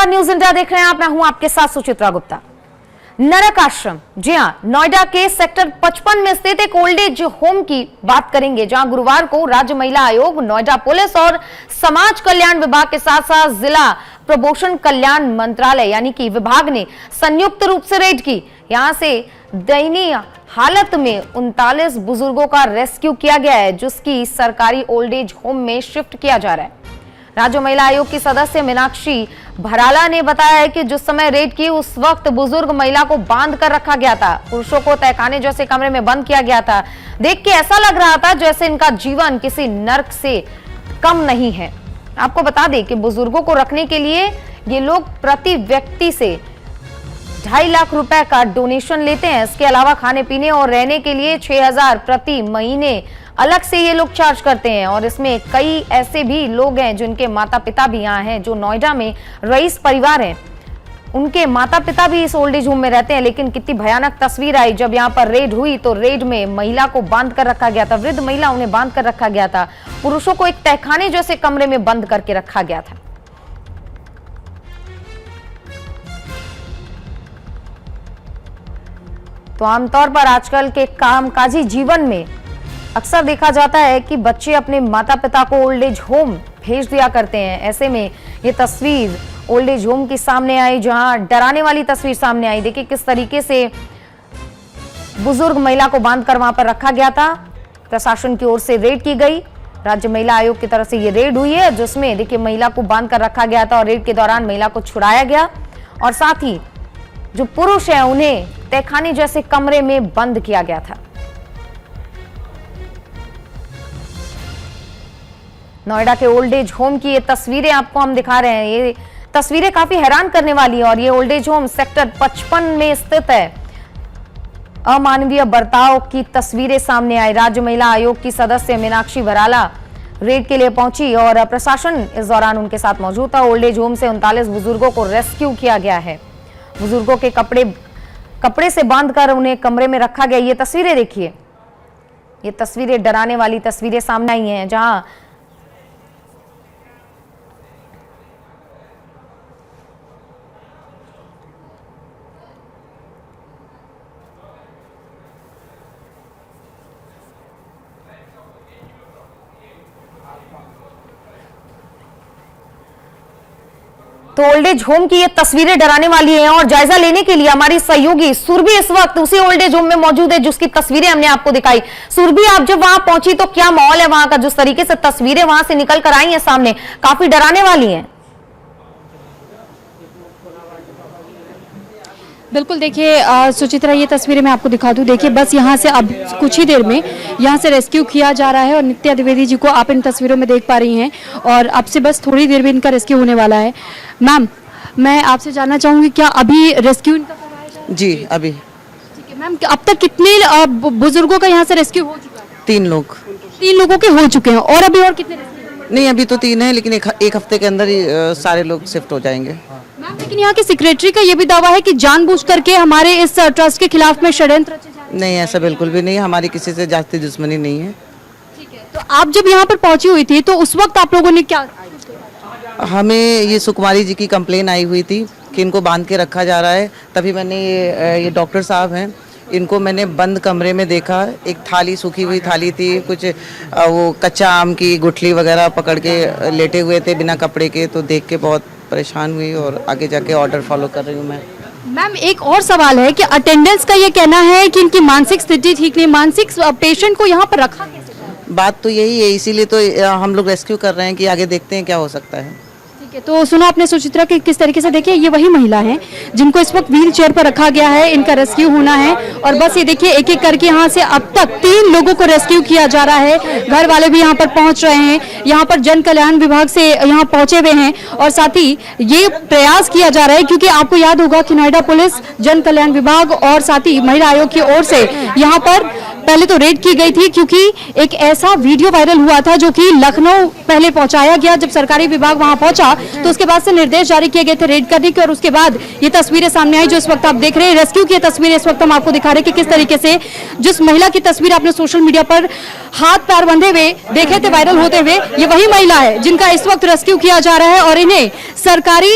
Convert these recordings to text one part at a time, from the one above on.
नमस्कार, news India देख रहे हैं आप। मैं हूं आपके साथ सुचित्रा गुप्ता। नरक आश्रम, जी हां, नोएडा के सेक्टर 55 में स्थित एक ओल्ड एज होम की बात करेंगे, जहां गुरुवार को राज्य महिला आयोग, नोएडा पुलिस और समाज कल्याण विभाग के साथ साथ जिला प्रपोषण कल्याण मंत्रालय यानी कि विभाग ने संयुक्त रूप से रेड की। यहां से दयनीय हालत में 39 बुजुर्गों का रेस्क्यू किया गया है, जिसकी सरकारी ओल्ड एज होम में शिफ्ट किया जा रहा है। राज्य महिला आयोग की सदस्य मीनाक्षी भराला ने बताया है कि जिस समय रेड की उस वक्त बुजुर्ग महिला को बांध कर रखा गया था। पुरुषों को तहखाने जैसे कमरे में बंद किया गया था। देख के ऐसा लग रहा था जैसे इनका जीवन किसी नर्क से कम नहीं है। आपको बता दें कि बुजुर्गों को रखने के लिए ये लोग प्रति व्यक्ति से 2.5 लाख रुपए का डोनेशन लेते हैं। इसके अलावा खाने पीने और रहने के लिए 6,000 प्रति महीने अलग से ये लोग चार्ज करते हैं। और इसमें कई ऐसे भी लोग हैं जिनके माता पिता भी यहाँ हैं, जो नोएडा में रईस परिवार हैं, उनके माता पिता भी इस ओल्ड एज होम में रहते हैं। लेकिन कितनी भयानक तस्वीर आई जब यहाँ पर रेड हुई, तो रेड में महिला को बांध कर रखा गया था। वृद्ध महिला उन्हें बांध कर रखा गया था। पुरुषों को एक तहखाने जैसे कमरे में बंद करके रखा गया था। तो आमतौर पर आजकल के कामकाजी जीवन में अक्सर देखा जाता है कि बच्चे अपने माता पिता को ओल्ड एज होम भेज दिया करते हैं। ऐसे में ये तस्वीर ओल्ड एज होम की सामने आई, जहां डराने वाली तस्वीर सामने आई। देखिए किस तरीके से बुजुर्ग महिला को बांधकर वहां पर रखा गया था। प्रशासन की ओर से रेड की गई, राज्य महिला आयोग की तरफ से ये रेड हुई है, जिसमें देखिए महिला को बांध कर रखा गया था और रेड के दौरान महिला को छुड़ाया गया और साथ ही जो पुरुष है उन्हें तहखाने जैसे कमरे में बंद किया गया था। नोएडा के ओल्ड एज होम की ये तस्वीरें आपको हम दिखा रहे हैं। ये तस्वीरें काफी हैरान करने वाली है और ये ओल्ड एज होम सेक्टर 55 में स्थित है। अमानवीय बर्ताव की तस्वीरें सामने आई। राज्य महिला आयोग की सदस्य मीनाक्षी भराला रेड के लिए पहुंची और प्रशासन इस दौरान उनके साथ मौजूद था। ओल्ड एज होम से 39 बुजुर्गों को रेस्क्यू किया गया है। बुजुर्गों के कपड़े से बांधकर उन्हें कमरे में रखा गया। ये तस्वीरें देखिए, ये तस्वीरें डराने वाली तस्वीरें सामने आई हैं, जहां तो ओल्ड एज होम की ये तस्वीरें डराने वाली हैं। और जायजा लेने के लिए हमारी सहयोगी सुरभि इस वक्त उसी ओल्ड एज होम में मौजूद है, जिसकी तस्वीरें हमने आपको दिखाई। सुरभि, आप जब वहां पहुंची तो क्या माहौल है वहां का? जिस तरीके से तस्वीरें वहां से निकल कर आई हैं सामने, काफी डराने वाली हैं। बिल्कुल, देखिए सुचित्रा, ये तस्वीरें मैं आपको दिखा दूं। देखिए बस यहाँ से अब कुछ ही देर में यहाँ से रेस्क्यू किया जा रहा है और नित्या द्विवेदी जी को आप इन तस्वीरों में देख पा रही हैं और अब से बस थोड़ी देर में इनका रेस्क्यू होने वाला है। मैम, मैं आपसे जानना चाहूँगी, क्या अभी रेस्क्यू इनका करवाया जा रहा है? जी, अभी। ठीक है मैम, अब तक कितने बुजुर्गों का यहाँ से रेस्क्यू हो चुका है? 3 लोग। 3 लोगों के हो चुके हैं और अभी और कितने रेस्क्यू? नहीं, अभी तो 3 है, लेकिन एक हफ्ते के अंदर ही सारे लोग शिफ्ट हो जाएंगे। मैम, लेकिन यहाँ के सेक्रेटरी का ये भी दावा है कि जानबूझ करके हमारे इस ट्रस्ट के खिलाफ में षड्यंत्र रचे जा रहे हैं। नहीं, ऐसा बिल्कुल भी नहीं है। हमारी किसी से जाती दुश्मनी नहीं है। ठीक है, तो आप जब यहाँ पर पहुंची हुई थी तो उस वक्त आप लोगों ने क्या? हमें ये सुकुमारी जी की कंप्लेन आई हुई थी कि इनको बांध के रखा जा रहा है। तभी मैंने ये डॉक्टर साहब हैं, इनको मैंने बंद कमरे में देखा। एक थाली, सूखी हुई थाली थी, कुछ वो कच्चा आम की गुठली वगैरह पकड़ के लेटे हुए थे बिना कपड़े के। तो देख के बहुत परेशान हुई और आगे जाके ऑर्डर फॉलो कर रही हूँ मैं। मैम, एक और सवाल है कि अटेंडेंस का ये कहना है कि इनकी मानसिक स्थिति ठीक नहीं, मानसिक पेशेंट को यहाँ पर रखा कैसे? बात तो यही है, इसीलिए तो हम लोग रेस्क्यू कर रहे हैं कि आगे देखते हैं क्या हो सकता है। ठीक है, तो सुना आपने सुचित्रा कि किस तरीके से, देखिए ये वही महिला है जिनको इस वक्त व्हील चेयर पर रखा गया है। इनका रेस्क्यू होना है और बस ये देखिए एक एक करके यहाँ से अब तक 3 लोगों को रेस्क्यू किया जा रहा है। घर वाले भी यहाँ पर पहुँच रहे हैं, यहाँ पर जन कल्याण विभाग से यहाँ पहुंचे हुए हैं और साथ ही ये प्रयास किया जा रहा है, क्योंकि आपको याद होगा कि नोएडा पुलिस, जन कल्याण विभाग और साथ ही महिला आयोग की ओर से यहाँ पर पहले तो रेड की गई थी, क्योंकि एक ऐसा वीडियो वायरल हुआ था जो कि लखनऊ पहले पहुंचाया गया। जब सरकारी विभाग वहां पहुंचा तो उसके बाद से निर्देश जारी किए गए थे रेड करने के, और उसके बाद ये तस्वीरें सामने आई जो इस वक्त आप देख रहे हैं। रेस्क्यू की तस्वीरें इस वक्त हम आपको दिखा रहे हैं कि किस तरीके से जिस महिला की तस्वीर आपने सोशल मीडिया पर हाथ पैर बंधे हुए देखे थे वायरल होते हुए, ये वही महिला है जिनका इस वक्त रेस्क्यू किया जा रहा है और इन्हें सरकारी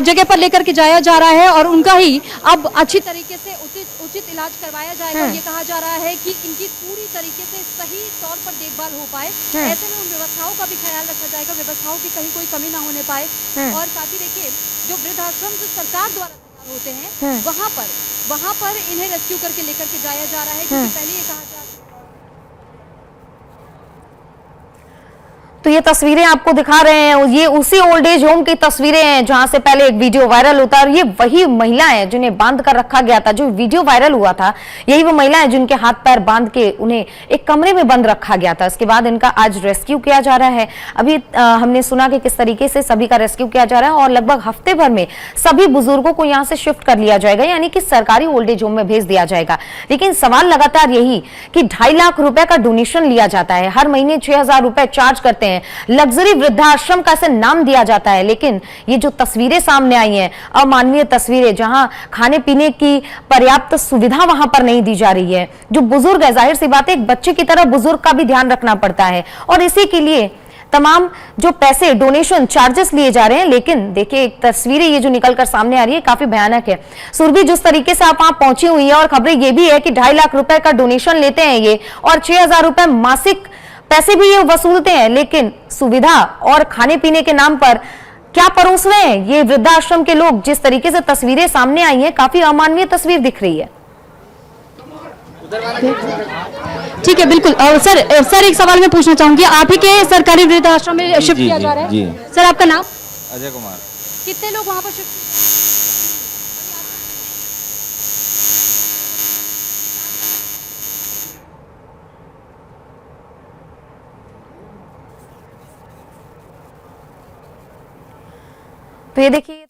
जगह पर लेकर के जाया जा रहा है और उनका ही अब अच्छी तरीके से उचित इलाज करवाया जाएगा। ये कहा जा रहा है कि इनकी पूरी तरीके से सही तौर पर देखभाल हो पाए, ऐसे में उन व्यवस्थाओं का भी ख्याल रखा जाएगा, व्यवस्थाओं की कहीं कोई कमी ना होने पाए। और साथ ही देखिए जो वृद्धाश्रम जो सरकार द्वारा होते हैं वहां पर इन्हें रेस्क्यू करके लेकर के जाया जा रहा है, क्योंकि पहले ये कहा जा तो ये तस्वीरें आपको दिखा रहे हैं, ये उसी ओल्ड एज होम की तस्वीरें हैं जहां से पहले एक वीडियो वायरल होता है और ये वही महिला है जिन्हें बांध कर रखा गया था। जो वीडियो वायरल हुआ था यही वो महिला है जिनके हाथ पैर बांध के उन्हें एक कमरे में बंद रखा गया था। इसके बाद इनका आज रेस्क्यू किया जा रहा है। अभी हमने सुना कि किस तरीके से सभी का रेस्क्यू किया जा रहा है और लगभग हफ्ते भर में सभी बुजुर्गों को यहाँ से शिफ्ट कर लिया जाएगा, यानी कि सरकारी ओल्ड एज होम में भेज दिया जाएगा। लेकिन सवाल लगातार यही कि 2.5 लाख रुपए का डोनेशन लिया जाता है, हर महीने 6,000 रुपए चार्ज करते हैं, लग्जरी वृद्धाश्रम का ऐसे नाम दिया जाता है। लेकिन ये जो तस्वीरें सामने आई हैं, अमानवीय तस्वीरें, जहां खाने पीने की पर्याप्त सुविधा वहां पर नहीं दी जा रही है। जो बुजुर्ग है, जाहिर सी बात है एक बच्चे की तरह बुजुर्ग का भी ध्यान रखना पड़ता है और इसी के लिए तमाम जो पैसे डोनेशन चार्जेस लिए जा रहे हैं। लेकिन देखिए एक तस्वीरें ये जो निकलकर सामने आ रही है काफी भयानक है। सुरभि, जिस तरीके से आप वहां पहुंची हुई है और खबरें ये भी है कि 2.5 लाख रुपए का डोनेशन लेते हैं ये और 6,000 रुपए मासिक पैसे भी ये वसूलते हैं, लेकिन सुविधा और खाने पीने के नाम पर क्या परोस रहे हैं ये वृद्धाश्रम के लोग। जिस तरीके से तस्वीरें सामने आई हैं काफी अमानवीय तस्वीर दिख रही है। ठीक है, बिल्कुल। सर एक सवाल मैं पूछना चाहूंगी, आप ही के सरकारी वृद्धाश्रम में शिफ्ट किया जा रहा है? जी। सर आपका नाम? अजय कुमार। कितने लोग वहां पर शिफ्ट? तो ये देखिए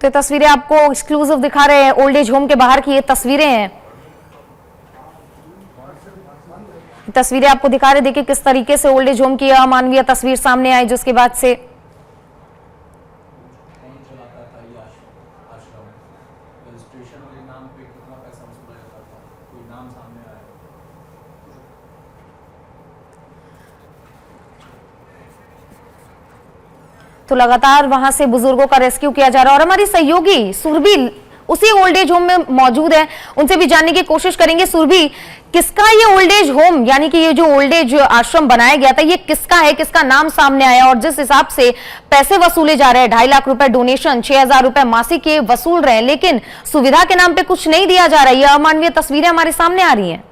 तो ये तस्वीरें आपको एक्सक्लूसिव दिखा रहे हैं, ओल्ड एज होम के बाहर की ये तस्वीरें हैं। तस्वीरें आपको दिखा रहे, देखिए किस तरीके से ओल्ड एज होम की अमानवीय तस्वीर सामने आई, जिसके बाद से तो लगातार वहां से बुजुर्गों का रेस्क्यू किया जा रहा है और हमारी सहयोगी सुरभि उसी ओल्ड एज होम में मौजूद है, उनसे भी जानने की कोशिश करेंगे। सुरभि, किसका ये ओल्ड एज होम, यानी कि ये जो ओल्ड एज आश्रम बनाया गया था, ये किसका है, किसका नाम सामने आया और जिस हिसाब से पैसे वसूले जा रहे हैं, 2.5 लाख रुपए डोनेशन, 6,000 रुपए मासिक ये वसूल रहे हैं, लेकिन सुविधा के नाम पे कुछ नहीं दिया जा रहा है। ये अमानवीय तस्वीरें हमारे सामने आ रही हैं।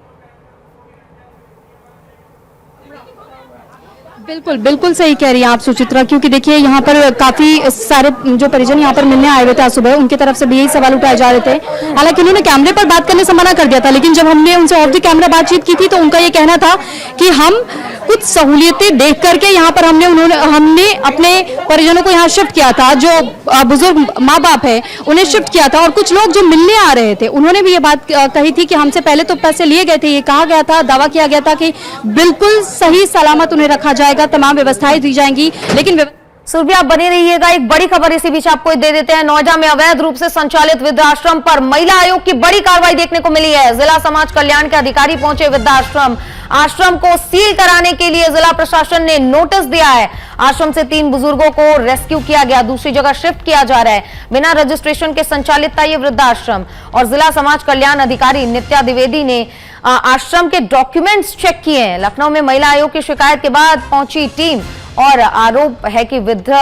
बिल्कुल सही कह रही हैं आप सुचित्रा, क्योंकि देखिए यहाँ पर काफी सारे जो परिजन यहाँ पर मिलने आए हुए थे आज सुबह, उनकी तरफ से भी यही सवाल उठाए जा रहे थे। हालांकि उन्होंने कैमरे पर बात करने से मना कर दिया था, लेकिन जब हमने उनसे ऑफ द कैमरा बातचीत की थी तो उनका ये कहना था कि हम कुछ सहूलियतें देख करके यहाँ पर हमने अपने परिजनों को यहाँ शिफ्ट किया था, जो बुजुर्ग माँ बाप है उन्हें शिफ्ट किया था और कुछ लोग जो मिलने आ रहे थे उन्होंने भी ये बात कही थी कि हमसे पहले तो पैसे लिए गए थे, ये कहा गया था, दावा किया गया था कि बिल्कुल सही सलामत उन्हें रखा जाएगा, तमाम व्यवस्थाएं दी जाएंगी। लेकिन सुरभि आप बने रहिएगा, एक बड़ी खबर इसी बीच आपको दे देते हैं। नोएडा में अवैध रूप से संचालित वृद्धाश्रम पर महिला आयोग की बड़ी कार्रवाई देखने को मिली है। जिला समाज कल्याण के अधिकारी पहुंचे वृद्धाश्रम, आश्रम को सील कराने के लिए जिला प्रशासन ने नोटिस दिया है। आश्रम से 3 बुजुर्गों को रेस्क्यू किया गया, दूसरी जगह शिफ्ट किया जा रहा है। बिना रजिस्ट्रेशन के संचालित था ये वृद्धाश्रम और जिला समाज कल्याण अधिकारी नित्या द्विवेदी ने आश्रम के डॉक्यूमेंट्स चेक किए हैं। लखनऊ में महिला आयोग की शिकायत के बाद पहुंची टीम और आरोप है कि वृद्ध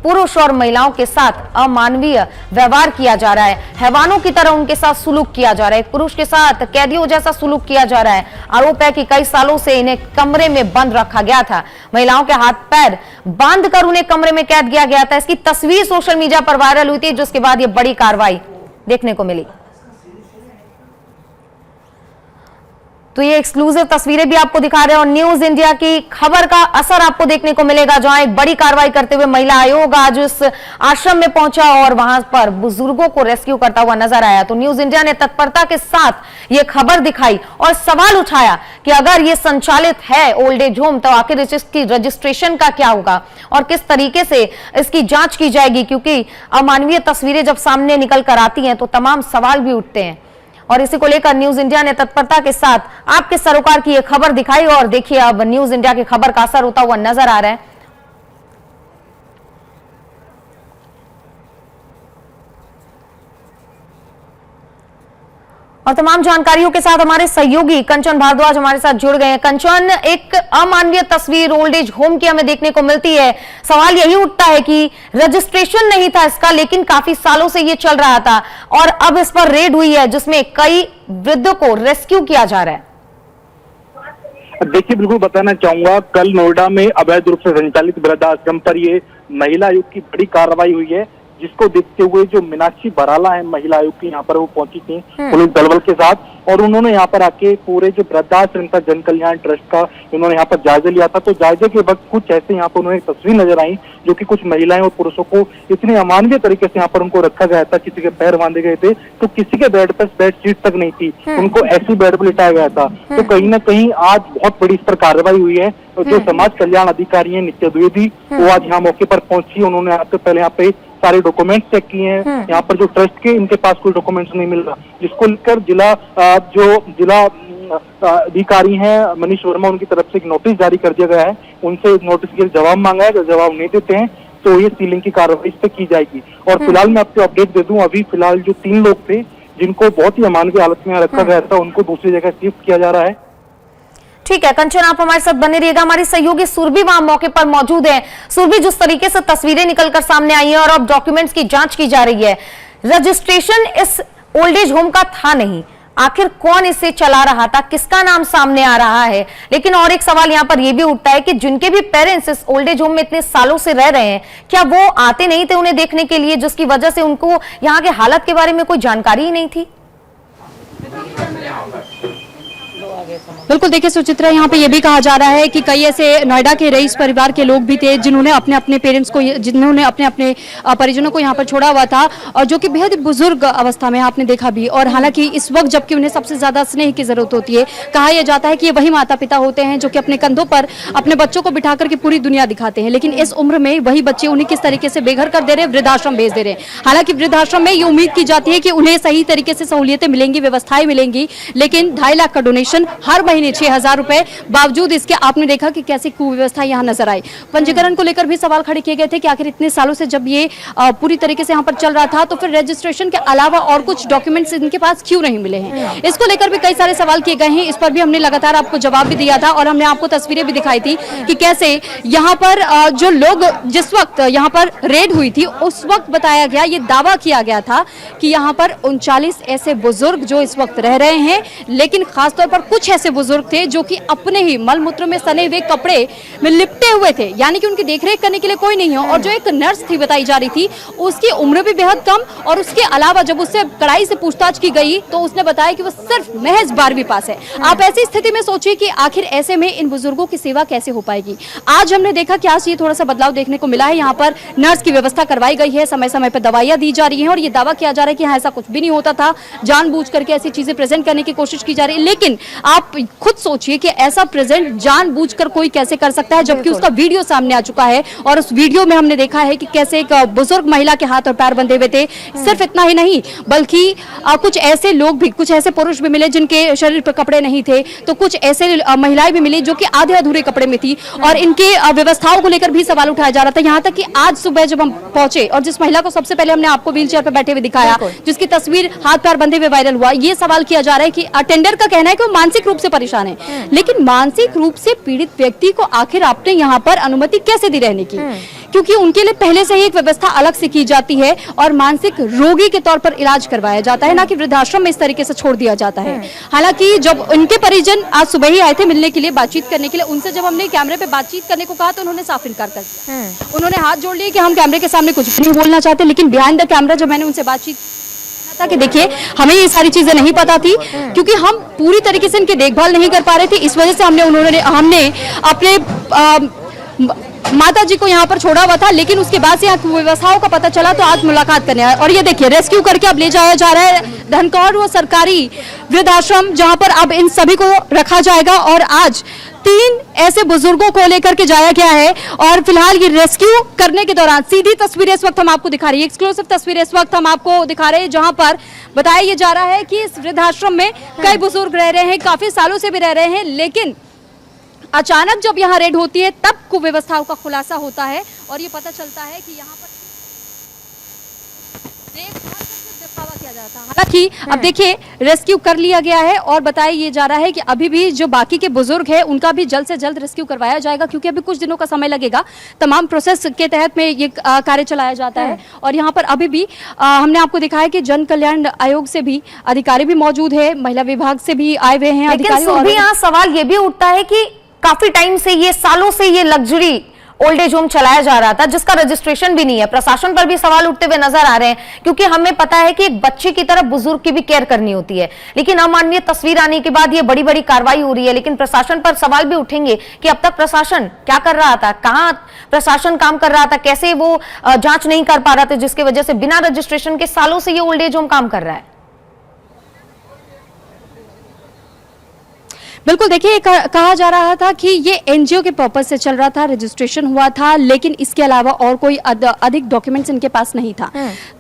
पुरुष और महिलाओं के साथ अमानवीय व्यवहार किया जा रहा है, हैवानों की तरह उनके साथ सुलूक किया जा रहा है, एक पुरुष के साथ कैदियों जैसा सुलूक किया जा रहा है। आरोप है कि कई सालों से इन्हें कमरे में बंद रखा गया था, महिलाओं के हाथ पैर बांध कर उन्हें कमरे में कैद किया गया था। इसकी तस्वीर सोशल मीडिया पर वायरल हुई थी, जिसके बाद ये बड़ी कार्रवाई देखने को मिली। तो ये एक्सक्लूसिव तस्वीरें भी आपको दिखा रहे हैं और न्यूज इंडिया की खबर का असर आपको देखने को मिलेगा, जहां एक बड़ी कार्रवाई करते हुए महिला आयोग आज उस आश्रम में पहुंचा और वहां पर बुजुर्गों को रेस्क्यू करता हुआ नजर आया। तो न्यूज इंडिया ने तत्परता के साथ ये खबर दिखाई और सवाल उठाया कि अगर ये संचालित है ओल्ड एज होम तो आखिर इसकी रजिस्ट्रेशन का क्या होगा और किस तरीके से इसकी जांच की जाएगी, क्योंकि अमानवीय तस्वीरें जब सामने निकल कर आती हैं तो तमाम सवाल भी उठते हैं। और इसी को लेकर न्यूज इंडिया ने तत्परता के साथ आपके सरोकार की यह खबर दिखाई और देखिए अब न्यूज इंडिया की खबर का असर होता हुआ नजर आ रहा है। और तमाम जानकारियों के साथ हमारे सहयोगी कंचन भारद्वाज हमारे साथ जुड़ गए हैं। कंचन, एक अमानवीय तस्वीर ओल्ड एज होम की हमें देखने को मिलती है। सवाल यही उठता है कि रजिस्ट्रेशन नहीं था इसका, लेकिन काफी सालों से ये चल रहा था और अब इस पर रेड हुई है जिसमें कई वृद्धों को रेस्क्यू किया जा रहा है। देखिए, बिल्कुल बताना चाहूंगा, कल नोएडा में अवैध रूप से संचालित वृद्धाश्रम पर ये महिला आयोग की बड़ी कार्रवाई हुई है, जिसको देखते हुए जो मीनाक्षी बराला है महिला आयोग की, यहाँ पर वो पहुंची थी पुलिस दलबल के साथ और उन्होंने यहाँ पर आके पूरे जो वृद्धाश्रम था जन कल्याण ट्रस्ट का उन्होंने यहाँ पर जायजा लिया था। तो जायजे के वक्त कुछ ऐसे यहाँ पर उन्हें तस्वीर नजर आई जो कि कुछ महिलाएं और पुरुषों को इतने अमानवीय तरीके से यहाँ पर उनको रखा गया था, किसी के पैर बांधे गए थे तो किसी के बेड पर बेड शीट तक नहीं थी, उनको ऐसी बेड पर लिटाया गया था। तो कहीं ना कहीं आज बहुत बड़ी इस पर कार्रवाई हुई है। जो समाज कल्याण अधिकारी है नित्य द्विवेदी, वो आज यहाँ मौके पर पहुंची, उन्होंने आपसे पहले यहाँ पे सारे डॉक्यूमेंट्स चेक किए हैं। यहाँ पर जो ट्रस्ट के इनके पास कोई डॉक्यूमेंट्स नहीं मिल रहा, जिसको लेकर जिला अधिकारी हैं मनीष वर्मा, उनकी तरफ से एक नोटिस जारी कर दिया गया है। उनसे नोटिस के जवाब मांगा है, अगर जवाब नहीं देते हैं तो ये सीलिंग की कार्रवाई इस पे की जाएगी। और फिलहाल मैं आपको अपडेट दे दूं, अभी फिलहाल जो 3 लोग थे जिनको बहुत ही अमानवीय हालत में रखा गया था, उनको दूसरी जगह शिफ्ट किया जा रहा है। ठीक है कंचन, आप हमारे साथ बने रहिएगा। हमारी सहयोगी सुरभि वहां मौके पर मौजूद है। सुरभि, जिस तरीके से तस्वीरें निकलकर सामने आई हैं और अब डॉक्यूमेंट्स की जांच की जा रही है, रजिस्ट्रेशन इस ओल्ड एज होम का था नहीं, आखिर कौन इसे चला रहा था, किसका नाम सामने आ रहा है? लेकिन और एक सवाल यहाँ पर यह भी उठता है कि जिनके भी पेरेंट्स इस ओल्ड एज होम में इतने सालों से रह रहे हैं, क्या वो आते नहीं थे उन्हें देखने के लिए, जिसकी वजह से उनको यहाँ के हालत के बारे में कोई जानकारी ही नहीं थी? बिल्कुल, देखिए सुचित्रा, यहाँ पे ये भी कहा जा रहा है कि कई ऐसे नोएडा के रईस परिवार के लोग भी थे जिन्होंने अपने अपने पेरेंट्स को, जिन्होंने अपने अपने परिजनों को यहाँ पर छोड़ा हुआ था और जो कि बेहद बुजुर्ग अवस्था में आपने देखा भी। और हालांकि इस वक्त जबकि उन्हें सबसे ज्यादा स्नेह की जरूरत होती है, कहा यह जाता है कि ये वही माता पिता होते हैं जो कि अपने कंधों पर अपने बच्चों को बिठा करके पूरी दुनिया दिखाते हैं, लेकिन इस उम्र में वही बच्चे उन्हें किस तरीके से बेघर कर दे रहे हैं, वृद्धाश्रम भेज दे रहे हैं। हालांकि वृद्धाश्रम में ये उम्मीद की जाती है कि उन्हें सही तरीके से सहूलियतें मिलेंगी, व्यवस्थाएं मिलेंगी, लेकिन 2.5 लाख का डोनेशन हर महीने 6,000 रुपए, बावजूद इसके आपने देखा कि कैसी कुव्यवस्था यहाँ नजर आई। पंजीकरण को लेकर भी सवाल खड़े किए गए थे कि आखिर इतने सालों से जब ये पूरी तरीके से यहाँ पर चल रहा था तो फिर रजिस्ट्रेशन के अलावा और कुछ डॉक्यूमेंट्स इनके पास क्यों नहीं मिले हैं। इसको लेकर भी कई सारे सवाल किए गए हैं, इस पर भी हमने लगातार आपको जवाब भी दिया था और हमने आपको तस्वीरें भी दिखाई थी कि कैसे यहाँ पर जो लोग, जिस वक्त यहाँ पर रेड हुई थी उस वक्त बताया गया, ये दावा किया गया था कि यहाँ पर 39 ऐसे बुजुर्ग जो इस वक्त रह रहे हैं, लेकिन खासतौर पर कुछ ऐसे बुजुर्ग थे जो कि अपने ही मलमूत्र में सने हुए कपड़े में लिपटे हुए थे, यानी कि उनकी देखरेख करने के लिए कोई नहीं हो। और जो एक नर्स थी बताई जा रही थी, उसकी उम्र भी बेहद कम, और उसके अलावा जब उससे कड़ाई से पूछताछ की गई तो उसने बताया कि वो सिर्फ महज 12वीं पास है। आप ऐसी स्थिति में सोचिए कि आखिर ऐसे में इन बुजुर्गों की सेवा कैसे हो पाएगी। आज हमने देखा कि आज ये थोड़ा सा बदलाव देखने को मिला है, यहाँ पर नर्स की व्यवस्था करवाई गई है, समय समय पर दवाइयां दी जा रही है और ये दावा किया जा रहा है कि हाँ ऐसा कुछ भी नहीं होता था, जानबूझ करके ऐसी चीजें प्रेजेंट करने की कोशिश की जा रही है। लेकिन आप खुद सोचिए कि ऐसा प्रेजेंट जानबूझकर कोई कैसे कर सकता है, जबकि उसका वीडियो सामने आ चुका है और उस वीडियो में हमने देखा है कि कैसे एक बुजुर्ग महिला के हाथ और पैर बंधे हुए थे। सिर्फ इतना ही नहीं बल्कि कुछ ऐसे लोग भी, कुछ ऐसे पुरुष भी मिले जिनके शरीर पर कपड़े नहीं थे, तो कुछ ऐसे महिलाएं भी मिली जो कि आधे अधूरे कपड़े में थी और इनके व्यवस्थाओं को लेकर भी सवाल उठाया जा रहा था। यहाँ तक कि आज सुबह जब हम पहुंचे और जिस महिला को सबसे पहले हमने आपको व्हील चेयर पर बैठे हुए दिखाया, जिसकी तस्वीर हाथ पैर बंधे हुए वायरल हुआ, ये सवाल किया जा रहा है कि अटेंडर का कहना है कि वो मानसिक रूप से परेशान है, लेकिन मानसिक रूप से पीड़ित व्यक्ति को आखिर आपने यहाँ पर अनुमति कैसे दी रहने की? क्योंकि उनके लिए पहले से ही एक व्यवस्था अलग से की जाती है और मानसिक रोगी के तौर पर इलाज करवाया जाता है, ना कि वृद्धाश्रम में इस तरीके से छोड़ दिया जाता है। हालांकि जब उनके परिजन आज सुबह ही आए थे मिलने के लिए, बातचीत करने के लिए, उनसे जब हमने कैमरे पे बातचीत करने को कहा तो उन्होंने साफ इनकार कर दिया। उन्होंने हाथ जोड़ लिए कि हम कैमरे के सामने कुछ भी नहीं बोलना चाहते, लेकिन बिहाइंड द कैमरा जब मैंने उनसे बातचीत था कि देखिए हमें ये सारी चीजें नहीं पता थी, क्योंकि हम पूरी तरीके से इनकी देखभाल नहीं कर पा रहे थे, इस वजह से हमने अपने माता जी को यहाँ पर छोड़ा हुआ था। लेकिन उसके बाद से यहाँ की व्यवस्थाओं का पता चला तो आज मुलाकात करने आए और ये देखिए रेस्क्यू करके अब ले जाया जा रहा है धनकौर वो सरकारी वृद्धाश्रम, जहाँ पर अब इन सभी को रखा जाएगा। और आज 3 ऐसे बुजुर्गों को लेकर के जाया गया है और फिलहाल ये रेस्क्यू करने के दौरान सीधी तस्वीरें इस वक्त हम आपको दिखा रही है, एक्सक्लूसिव तस्वीरें इस वक्त हम आपको दिखा रहे हैं, जहां पर बताया ये जा रहा है कि इस वृद्धाश्रम में कई बुजुर्ग रह रहे हैं, काफी सालों से भी रह रहे हैं, लेकिन अचानक जब यहाँ रेड होती है तब कुव्यवस्थाओं का खुलासा होता है और ये पता चलता है कि यहाँ पर दिखावा किया जाता है। हालांकि अब देखिए रेस्क्यू कर लिया गया है और बताया ये जा रहा है कि अभी भी जो बाकी के बुजुर्ग हैं उनका भी जल्द से जल्द रेस्क्यू करवाया जाएगा, क्योंकि अभी कुछ दिनों का समय लगेगा। तमाम प्रोसेस के तहत में ये कार्य चलाया जाता है और यहाँ पर अभी भी हमने आपको दिखाया कि जन कल्याण आयोग से भी अधिकारी भी मौजूद है, महिला विभाग से भी आए हुए हैं अधिकारी। और यहाँ सवाल ये भी उठता है कि काफी टाइम से ये सालों से ये लग्जरी ओल्ड एज होम चलाया जा रहा था जिसका रजिस्ट्रेशन भी नहीं है। प्रशासन पर भी सवाल उठते हुए नजर आ रहे हैं, क्योंकि हमें पता है कि एक बच्चे की तरह बुजुर्ग की भी केयर करनी होती है, लेकिन अमानवीय तस्वीर आने के बाद ये बड़ी बड़ी कार्रवाई हो रही है। लेकिन प्रशासन पर सवाल भी उठेंगे कि अब तक प्रशासन क्या कर रहा था, कहां प्रशासन काम कर रहा था, कैसे वो जांच नहीं कर पा रहा था, जिसकी वजह से बिना रजिस्ट्रेशन के सालों से ये ओल्ड एज होम काम कर रहा है। बिल्कुल देखिए कहा जा रहा था कि ये एनजीओ के पर्पज से चल रहा था, रजिस्ट्रेशन हुआ था, लेकिन इसके अलावा और कोई अधिक डॉक्यूमेंट्स इनके पास नहीं था।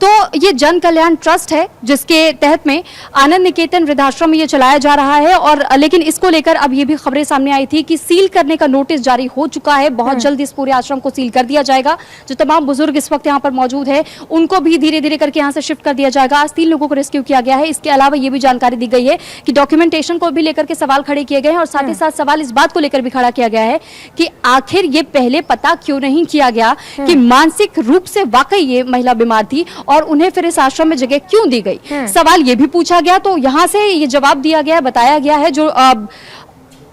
तो ये जन कल्याण ट्रस्ट है जिसके तहत में आनंद निकेतन वृद्धाश्रम में ये चलाया जा रहा है और लेकिन इसको लेकर अब ये भी खबरें सामने आई थी कि सील करने का नोटिस जारी हो चुका है। बहुत जल्द इस पूरे आश्रम को सील कर दिया जाएगा। जो तमाम बुजुर्ग इस वक्त यहाँ पर मौजूद है उनको भी धीरे धीरे करके यहाँ से शिफ्ट कर दिया जाएगा। आज 3 लोगों को रेस्क्यू किया गया है। इसके अलावा ये भी जानकारी दी गई है कि डॉक्यूमेंटेशन को भी लेकर के सवाल खड़े किए गए हैं और साथ ही साथ सवाल इस बात को लेकर भी खड़ा किया गया है कि आखिर ये पहले पता क्यों नहीं किया गया कि मानसिक रूप से वाकई ये महिला बीमार थी और उन्हें फिर इस आश्रम में जगह क्यों दी गई। सवाल ये भी पूछा गया तो यहाँ से ये जवाब दिया गया, बताया गया है। जो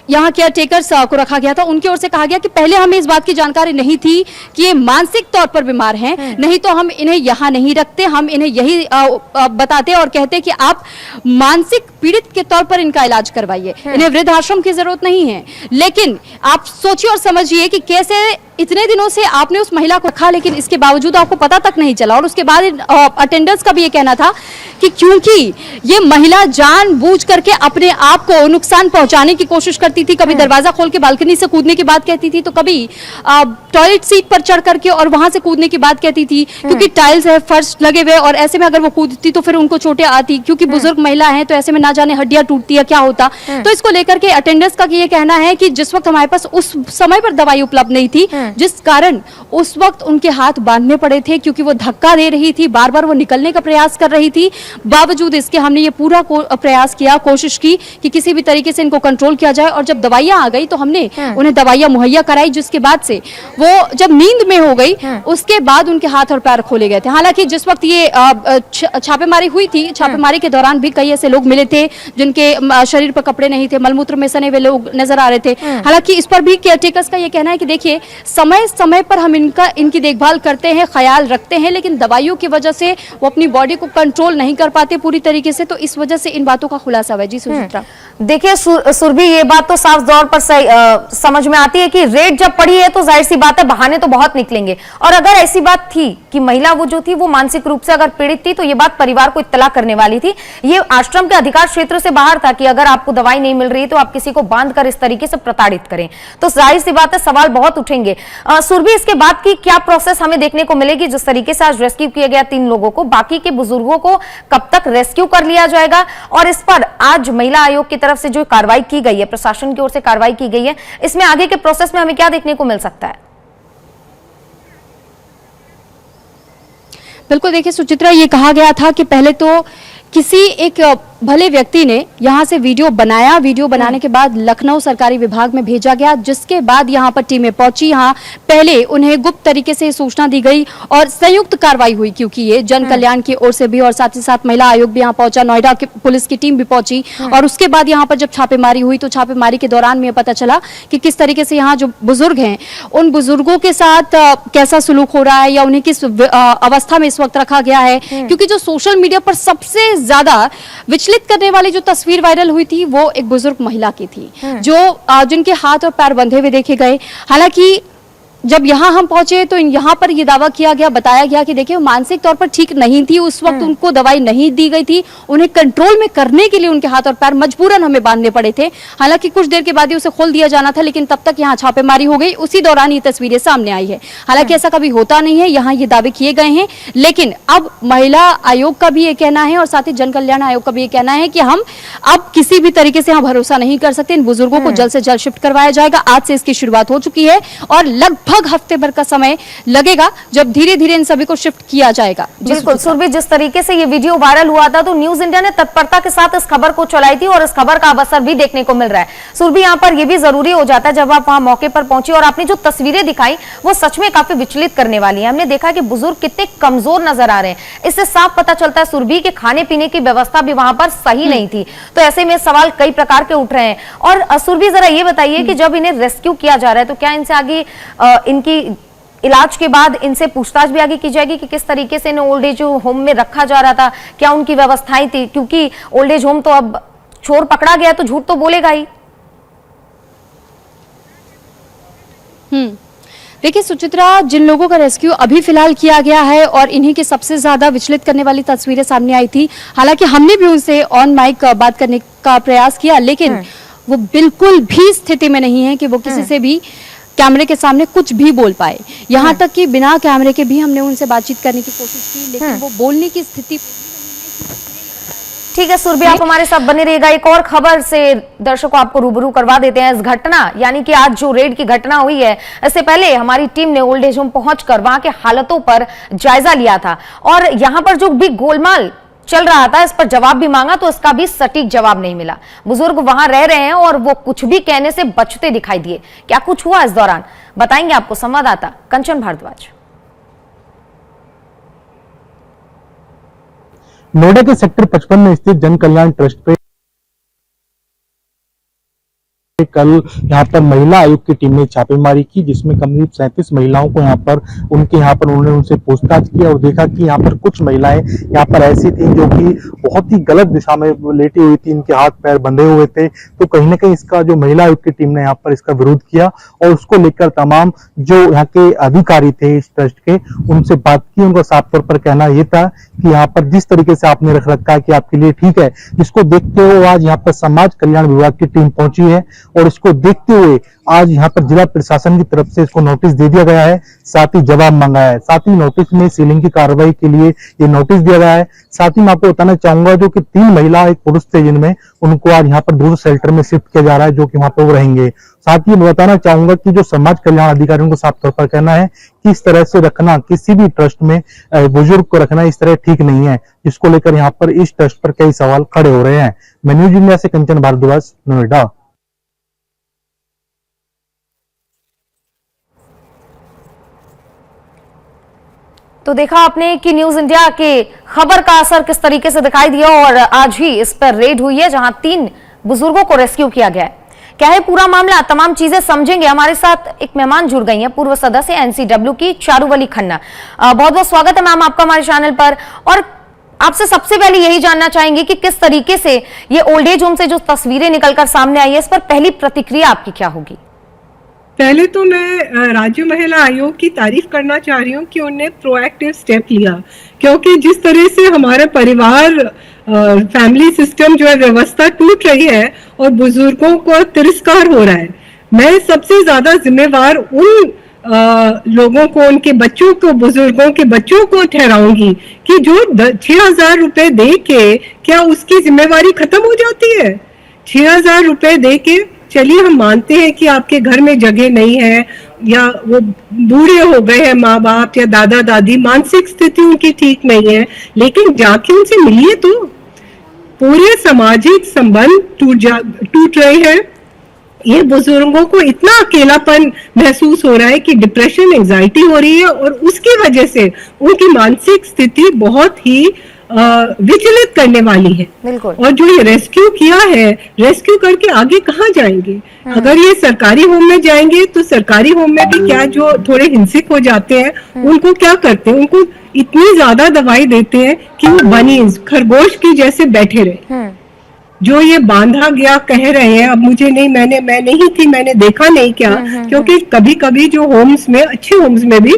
यहाँ केयर टेकर्स को रखा गया था उनकी ओर से कहा गया कि पहले हमें इस बात की जानकारी नहीं थी कि ये मानसिक तौर पर बीमार हैं, नहीं तो हम इन्हें यहाँ नहीं रखते, हम इन्हें यही बताते और कहते कि आप मानसिक पीड़ित के तौर पर इनका इलाज करवाइए, इन्हें वृद्धाश्रम की जरूरत नहीं है। लेकिन आप सोचिए और समझिए कि कैसे इतने दिनों से आपने उस महिला को रखा लेकिन इसके बावजूद आपको पता तक नहीं चला। और उसके बाद अटेंडर्स का भी ये कहना था कि क्योंकि ये महिला जानबूझ करके अपने आप को नुकसान पहुंचाने की कोशिश करती थी, कभी दरवाजा खोल के बालकनी से कूदने की बात कहती थी, तो कभी टॉयलेट सीट पर चढ़ करके और वहां से कूदने की बात कहती थी, क्योंकि टाइल्स है, फर्श लगे हुए और ऐसे में अगर वो कूदती तो फिर उनको चोटें आती, क्योंकि बुजुर्ग महिला है तो ऐसे में ना जाने हड्डियां टूटती है क्या होता। तो इसको लेकर के अटेंडर्स का ये कहना है कि जिस वक्त हमारे पास उस समय पर दवाई उपलब्ध नहीं थी, जिस कारण उस वक्त उनके हाथ बांधने पड़े थे, क्योंकि वो धक्का दे रही थी, बार बार वो निकलने का प्रयास कर रही थी। बावजूद इसके हमने ये पूरा प्रयास किया, कोशिश की कि किसी भी तरीके से इनको कंट्रोल किया जाए और जब दवाइयां आ गई तो हमने उन्हें दवाइयां मुहैया कराई, जिसके बाद से वो जब नींद में हो गई उसके बाद उनके हाथ और पैर खोले गए थे। हालांकि जिस वक्त ये छापेमारी हुई थी, छापेमारी के दौरान भी कई ऐसे लोग मिले थे जिनके शरीर पर कपड़े नहीं थे, मलमूत्र में सने हुए लोग नजर आ रहे थे। हालांकि इस पर भी केयरटेकर्स का ये कहना है कि देखिए समय समय पर हम इनकी देखभाल करते हैं, ख्याल रखते हैं, लेकिन दवाइयों की वजह से वो अपनी बॉडी को कंट्रोल नहीं कर पाते पूरी तरीके से, तो इस वजह से इन बातों का खुलासा हुआ है। जी सुचित्रा। देखिए सुरभि, ये बात तो साफ तौर पर समझ में आती है कि रेड जब पड़ी है तो जाहिर सी बात है बहाने तो बहुत निकलेंगे। और अगर ऐसी बात थी कि महिला वो जो थी वो मानसिक रूप से अगर पीड़ित थी तो ये बात परिवार को इत्तला करने वाली थी। ये आश्रम के अधिकार क्षेत्र से बाहर था कि अगर आपको दवाई नहीं मिल रही तो आप किसी को बांध कर इस तरीके से प्रताड़ित करें, तो जाहिर सी बात है सवाल बहुत उठेंगे। सुरभि, इसके बाद की क्या प्रोसेस हमें देखने को मिलेगी? जिस तरीके से आज रेस्क्यू किया गया 3 लोगों को, बाकी के बुजुर्गों को कब तक रेस्क्यू कर लिया जाएगा? और इस पर आज महिला आयोग की तरफ से जो कार्रवाई की गई है, प्रशासन की ओर से कार्रवाई की गई है, इसमें आगे के प्रोसेस में हमें क्या देखने को मिल सकता है? बिल्कुल देखिए सुचित्रा, ये कहा गया था कि पहले तो किसी एक भले व्यक्ति ने यहाँ से वीडियो बनाया, वीडियो बनाने के बाद लखनऊ सरकारी विभाग में भेजा गया, जिसके बाद यहाँ पर टीमें पहुंची। यहाँ पहले उन्हें गुप्त तरीके से सूचना दी गई और संयुक्त कार्रवाई हुई, क्योंकि ये जन कल्याण की ओर से भी और साथ ही साथ महिला आयोग भी यहाँ पहुंचा, नोएडा की पुलिस की टीम भी पहुंची। और उसके बाद यहाँ पर जब छापेमारी हुई तो छापेमारी के दौरान में पता चला कि किस तरीके से यहाँ जो बुजुर्ग हैं उन बुजुर्गों के साथ कैसा सुलूक हो रहा है या उन्हें किस अवस्था में इस वक्त रखा गया है। क्योंकि जो सोशल मीडिया पर सबसे ज्यादा विचलित करने वाली जो तस्वीर वायरल हुई थी वो एक बुजुर्ग महिला की थी, जो जिनके हाथ और पैर बंधे हुए देखे गए। हालांकि जब यहाँ हम पहुंचे तो यहाँ पर ये दावा किया गया, बताया गया कि देखिए मानसिक तौर पर ठीक नहीं थी, उस वक्त उनको दवाई नहीं दी गई थी, उन्हें कंट्रोल में करने के लिए उनके हाथ और पैर मजबूरन हमें बांधने पड़े थे। हालांकि कुछ देर के बाद ही उसे खोल दिया जाना था, लेकिन तब तक यहाँ छापेमारी हो गई, उसी दौरान ये तस्वीरें सामने आई है। हालांकि ऐसा कभी होता नहीं है, यहाँ ये दावे किए गए हैं, लेकिन अब महिला आयोग का भी ये कहना है और साथ ही जन कल्याण आयोग का भी ये कहना है कि हम अब किसी भी तरीके से यहाँ भरोसा नहीं कर सकते। इन बुजुर्गों को जल्द से जल्द शिफ्ट करवाया जाएगा। आज से इसकी शुरुआत हो चुकी है और लगभग हफ्ते भर का समय लगेगा जब धीरे धीरे इन सभी को शिफ्ट किया जाएगा। बिल्कुल सुरभि, जिस तरीके से ये वीडियो वायरल हुआ था तो न्यूज इंडिया ने तत्परता के साथ इस खबर को चलाई थी और इस खबर का अब असर भी देखने को मिल रहा है। सुरभि, यहाँ पर यह भी जरूरी हो जाता है जब आप वहां मौके पर पहुंची और आपने जो तस्वीरें दिखाई वो सच में काफी विचलित करने वाली है। हमने देखा कि बुजुर्ग कितने कमजोर नजर आ रहे हैं। इससे साफ पता चलता है सुरभि के खाने पीने की व्यवस्था भी वहां पर सही नहीं थी। तो ऐसे में सवाल कई प्रकार के उठ रहे हैं। और सुरभि, जरा ये बताइए कि जब इन्हें रेस्क्यू किया जा रहा है तो क्या इनसे आगे इनकी इलाज के बाद इनसे पूछताछ भी आगे की जाएगी कि किस तरीके से इन्हें ओल्ड एज होम में रखा जा रहा था, क्या उनकी व्यवस्थाएं थी? क्योंकि ओल्ड एज होम तो अब चोर पकड़ा गया तो झूठ तो बोलेगा ही। देखिए सुचित्रा, जिन लोगों का रेस्क्यू अभी फिलहाल किया गया है और इन्हीं की सबसे ज्यादा विचलित करने वाली तस्वीरें सामने आई थी। हालांकि हमने भी उनसे ऑन माइक बात करने का प्रयास किया, लेकिन वो बिल्कुल भी स्थिति में नहीं है कि वो किसी से भी कैमरे के सामने कुछ भी बोल पाए। यहाँ तक कि बिना कैमरे के भी हमने उनसे बातचीत करने की कोशिश की, लेकिन वो बोलने की स्थिति। ठीक है सुरभि, आप हमारे साथ बने रहिएगा। एक और खबर से दर्शकों आपको रूबरू करवा देते हैं इस घटना, यानी कि आज जो रेड की घटना हुई है, इससे पहले हमारी टीम ने ओल्ड एज होम पहुंचकर वहां के हालातों पर जायजा लिया था और यहां पर जो भी गोलमाल चल रहा था इस पर जवाब भी मांगा तो इसका भी सटीक जवाब नहीं मिला। बुजुर्ग वहां रह रहे हैं और वो कुछ भी कहने से बचते दिखाई दिए। क्या कुछ हुआ इस दौरान बताएंगे आपको संवाददाता कंचन भारद्वाज। नोएडा के सेक्टर 55 में स्थित जन कल्याण ट्रस्ट पे कल यहाँ पर महिला आयोग की टीम ने छापेमारी की, जिसमें करीब 37 महिलाओं को उन्होंने उनसे पूछताछ किया और देखा कि यहाँ पर कुछ महिलाएं यहाँ पर ऐसी थी जो कि बहुत ही गलत दिशा में लेटी हुई थी, इनके हाथ पैर बंधे हुए थे। तो कहीं ना कहीं इसका जो महिला आयोग की टीम ने यहाँ पर इसका विरोध किया और उसको लेकर तमाम जो यहाँ के अधिकारी थे इस ट्रस्ट के, उनसे बात की। उनका साफ तौर पर कहना यह था कि यहाँ पर जिस तरीके से आपने रख रखा है कि आपके लिए ठीक है, इसको देखते हुए आज यहाँ पर समाज कल्याण विभाग की टीम पहुंची है और इसको देखते हुए आज यहाँ पर जिला प्रशासन की तरफ से इसको नोटिस दे दिया गया है, साथ ही जवाब मांगा है। साथ ही नोटिस में सीलिंग की कार्रवाई के लिए ये नोटिस दिया गया है। साथ ही मैं आपको बताना चाहूंगा जो कि 3 महिला एक पुरुष थे, जिनमें उनको आज यहाँ पर दूसरे शेल्टर में शिफ्ट किया जा रहा है, जो कि वहां पर वो रहेंगे। साथ ही मैं बताना चाहूंगा कि जो समाज कल्याण अधिकारियों को साफ तौर पर कहना है कि इस तरह से रखना, किसी भी ट्रस्ट में बुजुर्ग को रखना इस तरह ठीक नहीं है, जिसको लेकर यहाँ पर इस ट्रस्ट पर कई सवाल खड़े हो रहे हैं। मैं न्यूज इंडिया से कंचन भारद्वाज, नोएडा। तो देखा आपने कि न्यूज इंडिया के खबर का असर किस तरीके से दिखाई दिया और आज ही इस पर रेड हुई है जहां 3 बुजुर्गों को रेस्क्यू किया गया है। क्या है पूरा मामला, तमाम चीजें समझेंगे। हमारे साथ एक मेहमान जुड़ गई हैं, पूर्व सदस्य एनसीडब्ल्यू की चारूवली खन्ना। बहुत बहुत स्वागत है मैम आपका हमारे चैनल पर। और आपसे सबसे पहले यही जानना चाहेंगे कि किस तरीके से ये ओल्ड एज होम से जो तस्वीरें निकलकर सामने आई है, इस पर पहली प्रतिक्रिया आपकी क्या होगी? पहले तो मैं राज्य महिला आयोग की तारीफ करना चाह रही हूँ कि उन्होंने प्रोएक्टिव स्टेप लिया, क्योंकि जिस तरह से हमारे परिवार फैमिली सिस्टम जो है व्यवस्था टूट रही है और बुजुर्गों को तिरस्कार हो रहा है, मैं सबसे ज्यादा जिम्मेवार उन लोगों को, उनके बच्चों को, बुजुर्गों के बच्चों को ठहराऊंगी कि जो 6,000 रुपए दे के क्या उसकी जिम्मेवारी खत्म हो जाती है? 6,000 रुपए दे के चलिए हम मानते हैं कि आपके घर में जगह नहीं है या वो बूढ़े हो गए हैं माँ बाप या दादा दादी, मानसिक स्थिति उनकी ठीक नहीं है, लेकिन जाके उनसे मिलिए तो पूरे सामाजिक संबंध टूट रहे हैं। ये बुजुर्गों को इतना अकेलापन महसूस हो रहा है कि डिप्रेशन, एंजाइटी हो रही है और उसकी वजह से उनकी मानसिक स्थिति बहुत ही विचलित करने वाली है। बिल्कुल। और जो ये रेस्क्यू किया है, रेस्क्यू करके आगे कहाँ जाएंगे? अगर ये सरकारी होम में जाएंगे तो सरकारी होम में भी क्या जो थोड़े हिंसक हो जाते हैं उनको क्या करते हैं? उनको इतनी ज्यादा दवाई देते हैं कि वो बनीज खरगोश की जैसे बैठे रहे। जो ये बांधा गया कह रहे हैं, अब मुझे नहीं, मैं नहीं थी, मैंने देखा नहीं क्या, क्योंकि कभी कभी जो होम्स में, अच्छे होम्स में भी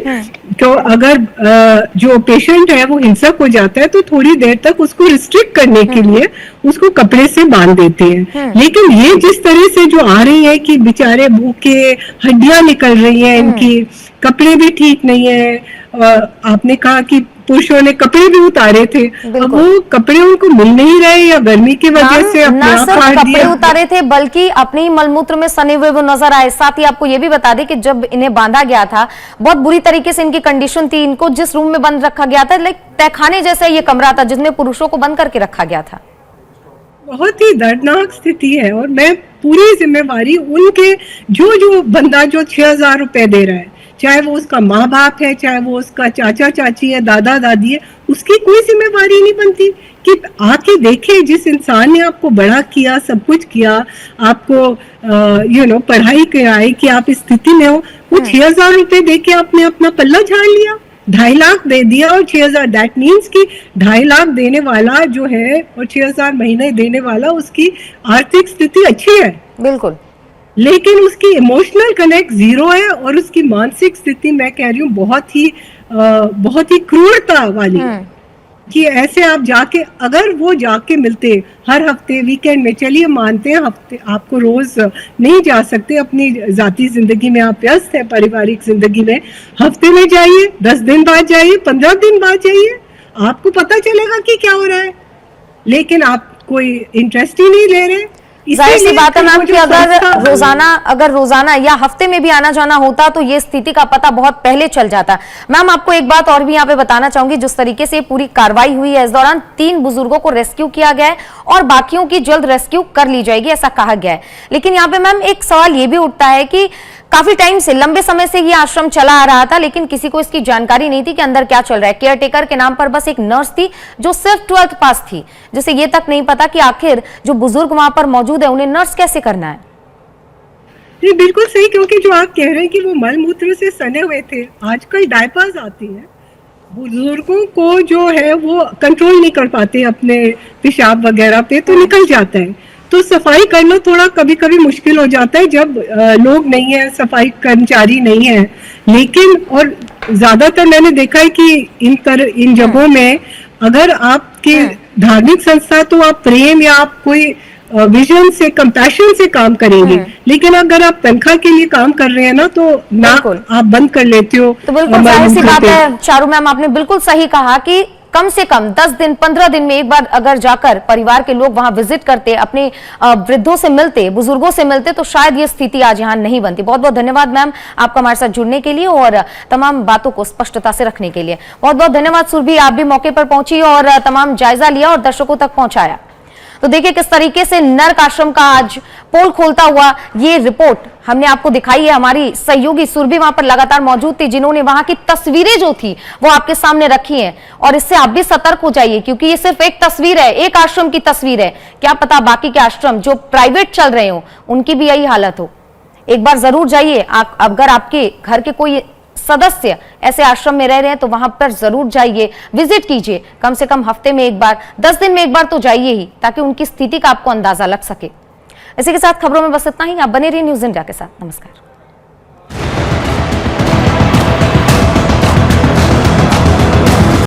क्यों अगर जो पेशेंट है वो हिंसक हो जाता है तो थोड़ी देर तक उसको रिस्ट्रिक्ट करने के लिए उसको कपड़े से बांध देते हैं। लेकिन ये जिस तरह से जो आ रही है कि बेचारे भूखे, हड्डियां निकल रही हैं इनकी, कपड़े भी ठीक नहीं है। आपने कहा कि पुरुषों ने कपड़े भी उतारे थे, अब वो कपड़े उनको मिल नहीं रहे या गर्मी की वजह से अपने आप फाड़ कपड़े दिया। उतारे थे बल्कि अपने ही मलमूत्र में सने हुए वो नजर आए। साथ ही आपको ये भी बता दें कि जब इन्हें बांधा गया था बहुत बुरी तरीके से इनकी कंडीशन थी। इनको जिस रूम में बंद रखा गया था, लाइक तहखाने जैसा ये कमरा था जिसमें पुरुषों को बंद करके रखा गया था। बहुत ही दर्दनाक स्थिति है और मैं पूरी जिम्मेवारी उनके जो बंदा जो 6,000 रुपए दे रहा है, चाहे वो उसका माँ बाप है, चाहे वो उसका चाचा चाची है, दादा दादी है, उसकी कोई जिम्मेवारी नहीं बनती कि आके देखे जिस इंसान ने आपको बड़ा किया, सब कुछ किया, आपको पढ़ाई कराई कि आप इस स्थिति में हो, वो 6,000 रुपए दे के आपने अपना पल्ला झाड़ लिया, 2.5 लाख दे दिया। और 6,000 दैट मीन्स कि 2.5 लाख देने वाला जो है और 6,000 महीने देने वाला, उसकी आर्थिक स्थिति अच्छी है बिल्कुल, लेकिन उसकी इमोशनल कनेक्ट जीरो है और उसकी मानसिक स्थिति मैं कह रही हूँ बहुत ही क्रूरता वाली कि ऐसे आप जाके, अगर वो जाके मिलते हर हफ्ते वीकेंड में, चलिए मानते हैं हफ्ते आपको रोज नहीं जा सकते, अपनी जाती जिंदगी में आप व्यस्त हैं, पारिवारिक जिंदगी में, हफ्ते में जाइए, 10 दिन बाद जाइए, 15 दिन बाद जाइए, आपको पता चलेगा कि क्या हो रहा है। लेकिन आप कोई इंटरेस्ट ही नहीं ले रहे। जाहिर सी बात है मैम कि अगर रोजाना या हफ्ते में भी आना जाना होता तो ये स्थिति का पता बहुत पहले चल जाता। मैम आपको एक बात और भी यहाँ पे बताना चाहूंगी, जिस तरीके से पूरी कार्रवाई हुई है, इस दौरान 3 बुजुर्गों को रेस्क्यू किया गया है और बाकियों की जल्द रेस्क्यू कर ली जाएगी, ऐसा कहा गया है। लेकिन यहाँ पे मैम एक सवाल ये भी उठता है कि काफी टाइम से, लंबे समय से ये आश्रम चला आ रहा था, लेकिन किसी को इसकी जानकारी नहीं थी कि अंदर क्या चल रहा है। केयरटेकर के नाम पर बस एक नर्स थी जो सिर्फ 12th पास थी, जिसे ये तक नहीं पता कि आखिर जो बुजुर्ग वहां पर मौजूद है उन्हें नर्स कैसे करना है। ये बिल्कुल सही, क्योंकि जो आप कह रहे हैं कि वो मल मूत्र से सने हुए थे, आजकल डायपर्स आती हैं, बुजुर्गों को जो है वो कंट्रोल नहीं कर पाते अपने पेशाब वगैरह पे, तो निकल जाता है। तो सफाई करना थोड़ा कभी कभी मुश्किल हो जाता है जब लोग नहीं है, सफाई कर्मचारी नहीं है। लेकिन और ज्यादातर मैंने देखा है कि इन जगहों में अगर आपके धार्मिक संस्था, तो आप प्रेम या आप कोई विजन से, कंपैशन से काम करेंगे। लेकिन अगर आप तनख्वाह के लिए काम कर रहे हैं ना, तो नाक आप बंद कर लेते हो। तो बिल्कुल जाहिर सी बात है चारू मैम, आपने बिल्कुल सही कहा कि कम से कम 10 दिन 15 दिन में एक बार अगर जाकर परिवार के लोग वहां विजिट करते, अपने वृद्धों से मिलते, बुजुर्गों से मिलते, तो शायद ये स्थिति आज यहाँ नहीं बनती। बहुत बहुत धन्यवाद मैम आपका हमारे साथ जुड़ने के लिए और तमाम बातों को स्पष्टता से रखने के लिए। बहुत बहुत धन्यवाद सुरभि, आप भी मौके पर पहुंची और तमाम जायजा लिया और दर्शकों तक पहुंचाया। तो देखिए किस तरीके से नर्क आश्रम का आज पोल खोलता हुआ ये रिपोर्ट हमने आपको दिखाई है। हमारी सहयोगी सुरभि वहां पर लगातार मौजूद थी, जिन्होंने वहां की तस्वीरें जो थी वो आपके सामने रखी हैं। और इससे आप भी सतर्क हो जाइए, क्योंकि ये सिर्फ एक तस्वीर है, एक आश्रम की तस्वीर है। क्या पता बाकी के आश्रम जो प्राइवेट चल रहे हो उनकी भी यही हालत हो। एक बार जरूर जाइए, अगर आपके घर के कोई सदस्य ऐसे आश्रम में रह रहे हैं तो वहां पर जरूर जाइए, विजिट कीजिए, कम से कम हफ्ते में एक बार, 10 दिन में एक बार तो जाइए ही, ताकि उनकी स्थिति का आपको अंदाजा लग सके। इसी के साथ खबरों में बस इतना ही। आप बने रहिए न्यूज़ इंडिया के साथ। नमस्कार।